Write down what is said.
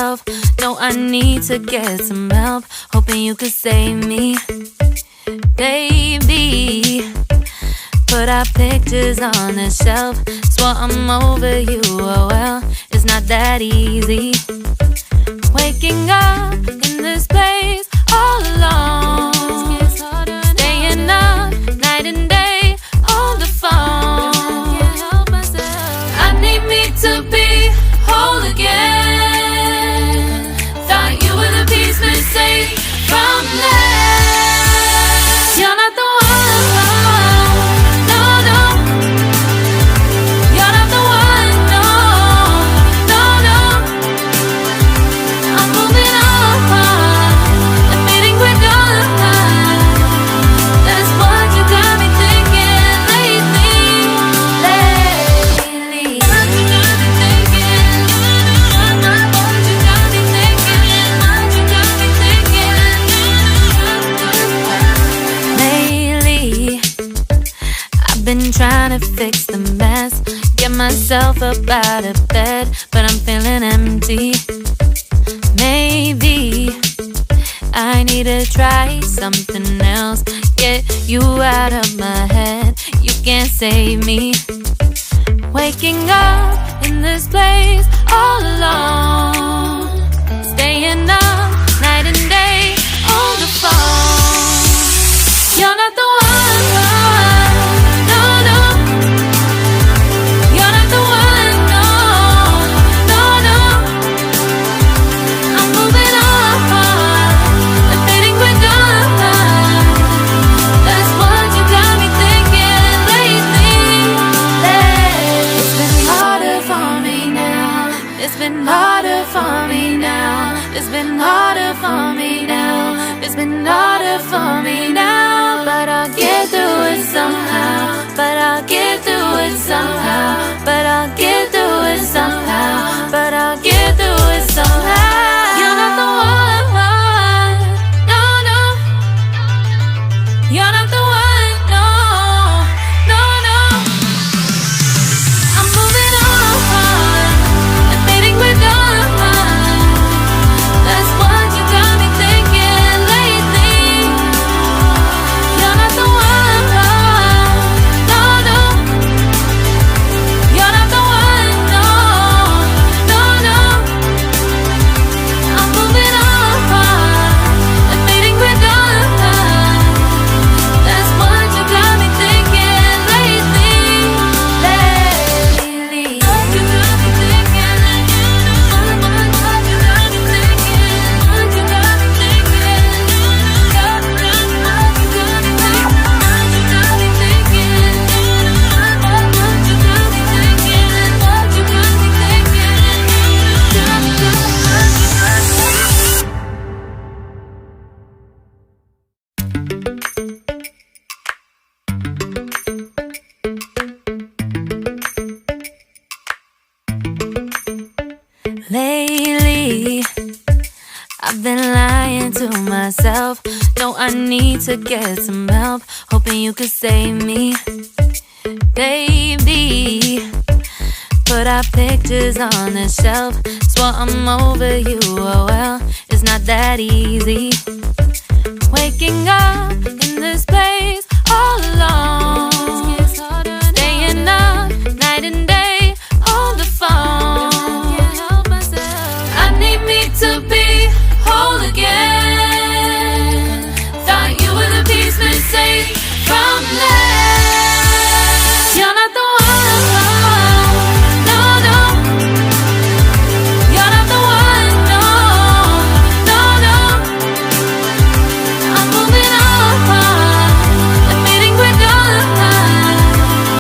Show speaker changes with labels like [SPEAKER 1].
[SPEAKER 1] myself. No, I need to get some help. Hoping you could save me, baby. Put our pictures on the shelf. Swore I'm over you, oh well, it's not that easy. Waking up in this place all alone, staying up night and day on the phone. I need me to be whole again. Thought you were the piece missing from left. You're not the one, no, no. You're not the one, no, no, no. I'm moving on, admitting we're done. That's what you got me thinking lately. What you got me thinking? What you got me thinking? What you got me thinking? Lately, I've been trying to fix the mess, get myself up out of bed, but I'm feeling empty. Maybe I need to try something else, get you out of my head. You can't save me. Waking up in this place all alone, staying up night and day on the phone. You're not the one, no, no. You're not the one, no, no, no. I'm moving on, admitting we're done. That's what you got me thinking lately. It's been harder for me now. It's been harder for me now. It's been harder for me now. It's been harder for me now. But I'll get through it somehow. But I'll get through it somehow. But I'll get through it somehow. But I'll get through it somehow. You're not the one, no, no. You're not the one, no, no, no. I'm moving on, admitting we're done. That's what you got me thinking lately. You're not the one, no, no. You're not the one, no, no, no. I'm moving on, admitting we're done. That's what you got me thinking lately. What you got me thinking? What you got me thinking? What you got me thinking? What you got me thinking? What you got me thinking? What you got me thinking? What you got me thinking? Lately, I've been lying to myself. No, I need to get some help. Hoping you could save me, baby. Put our pictures on the shelf. Swore I'm over you, oh well, it's not that easy. Waking up in